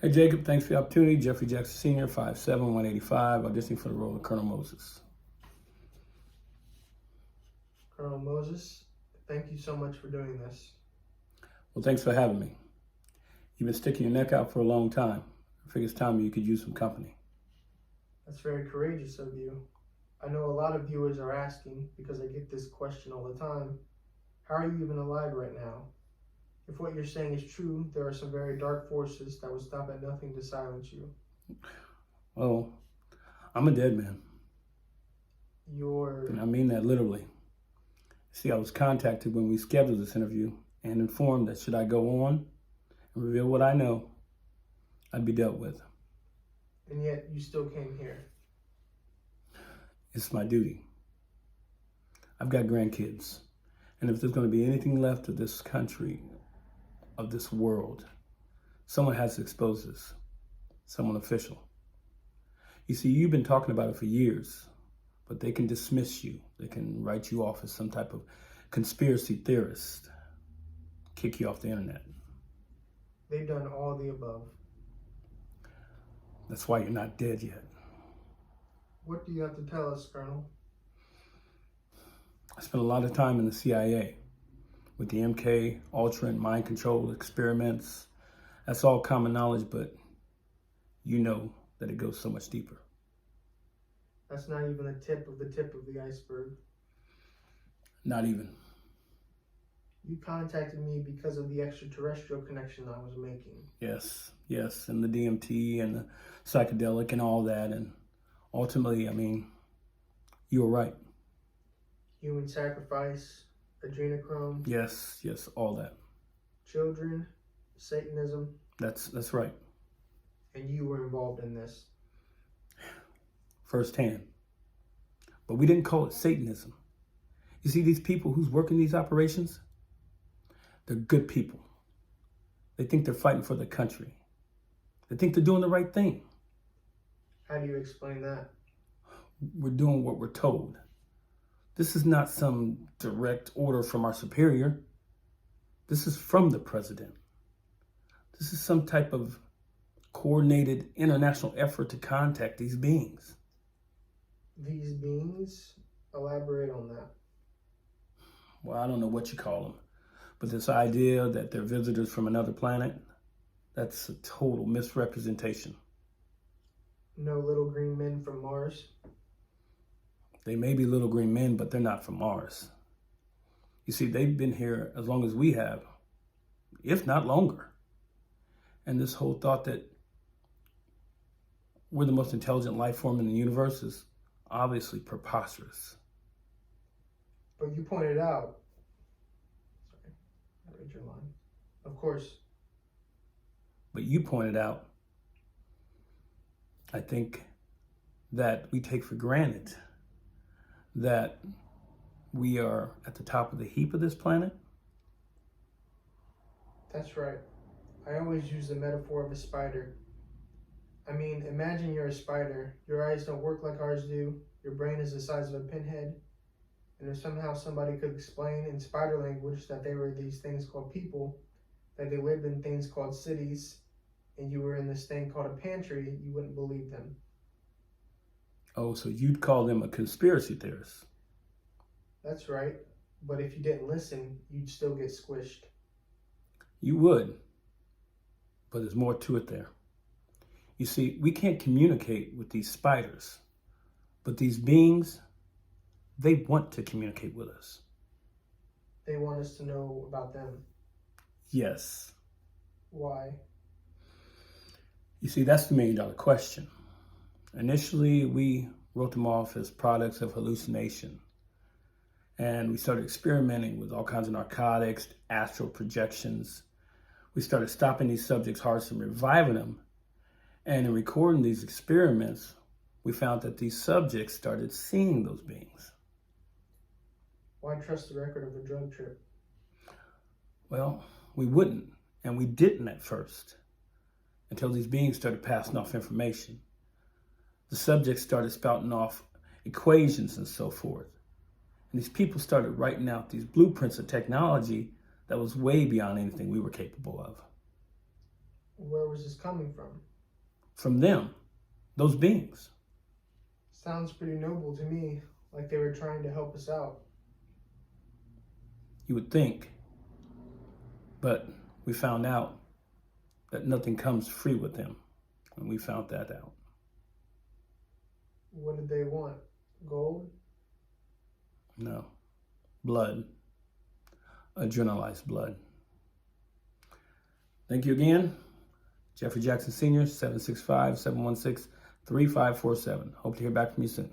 Hey Jacob, thanks for the opportunity. Jeffrey Jackson Sr., 5'7", 185, auditioning for the role of Colonel Moses. Colonel Moses, thank you so much for doing this. Well, thanks for having me. You've been sticking your neck out for a long time. I figure it's time you could use some company. That's very courageous of you. I know a lot of viewers are asking, because I get this question all the time, how are you even alive right now? If what you're saying is true, there are some very dark forces that would stop at nothing to silence you. Well, I'm a dead man. You're... And I mean that literally. See, I was contacted when we scheduled this interview and informed that should I go on and reveal what I know, I'd be dealt with. And yet you still came here. It's my duty. I've got grandkids. And if there's going to be anything left of this country, of this world, someone has to expose this. Someone official. You see, you've been talking about it for years, but they can dismiss you. They can write you off as some type of conspiracy theorist, kick you off the internet. They've done all the above. That's why you're not dead yet. What do you have to tell us, Colonel? I spent a lot of time in the CIA with the MK Ultra and mind control experiments. That's all common knowledge, but you know that it goes so much deeper. That's not even a tip of the iceberg. Not even. You contacted me because of the extraterrestrial connection I was making. Yes, and the DMT and the psychedelic and all that. And ultimately, I mean, you were right. Human sacrifice, adrenochrome. Yes, all that. Children, Satanism. That's right. And you were involved in this. Firsthand. But we didn't call it Satanism. You see, these people who's working these operations, they're good people. They think they're fighting for the country. They think they're doing the right thing. How do you explain that? We're doing what we're told. This is not some direct order from our superior. This is from the president. This is some type of coordinated international effort to contact these beings. These beings? Elaborate on that. Well, I don't know what you call them, but this idea that they're visitors from another planet, that's a total misrepresentation. No little green men from Mars? They may be little green men, but they're not from Mars. You see, they've been here as long as we have, if not longer. And this whole thought that we're the most intelligent life form in the universe is obviously preposterous. But you pointed out, sorry, I read your line. Of course. But you pointed out, I think, that we take for granted that we are at the top of the heap of this planet. That's right. I always use the metaphor of a spider. I mean, imagine you're a spider. Your eyes don't work like ours do. Your brain is the size of a pinhead. And if somehow somebody could explain in spider language that they were these things called people, that they lived in things called cities, and you were in this thing called a pantry, you wouldn't believe them. Oh, so you'd call them a conspiracy theorist? That's right. But if you didn't listen, you'd still get squished. You would. But there's more to it there. You see, we can't communicate with these spiders, but these beings, they want to communicate with us. They want us to know about them. Yes. Why? You see, that's the million-dollar question. Initially, we wrote them off as products of hallucination. And we started experimenting with all kinds of narcotics, astral projections. We started stopping these subjects' hearts and reviving them. And in recording these experiments, we found that these subjects started seeing those beings. Why trust the record of a drug trip? Well, we wouldn't, and we didn't at first, until these beings started passing off information. The subjects started spouting off equations and so forth. And these people started writing out these blueprints of technology that was way beyond anything we were capable of. Where was this coming from? From them, those beings. Sounds pretty noble to me, like they were trying to help us out. You would think, but we found out that nothing comes free with them, and we found that out. What did they want? Gold? No. Blood. Adrenalized blood. Thank you again. Jeffrey Jackson Sr., 765-716-3547. Hope to hear back from you soon.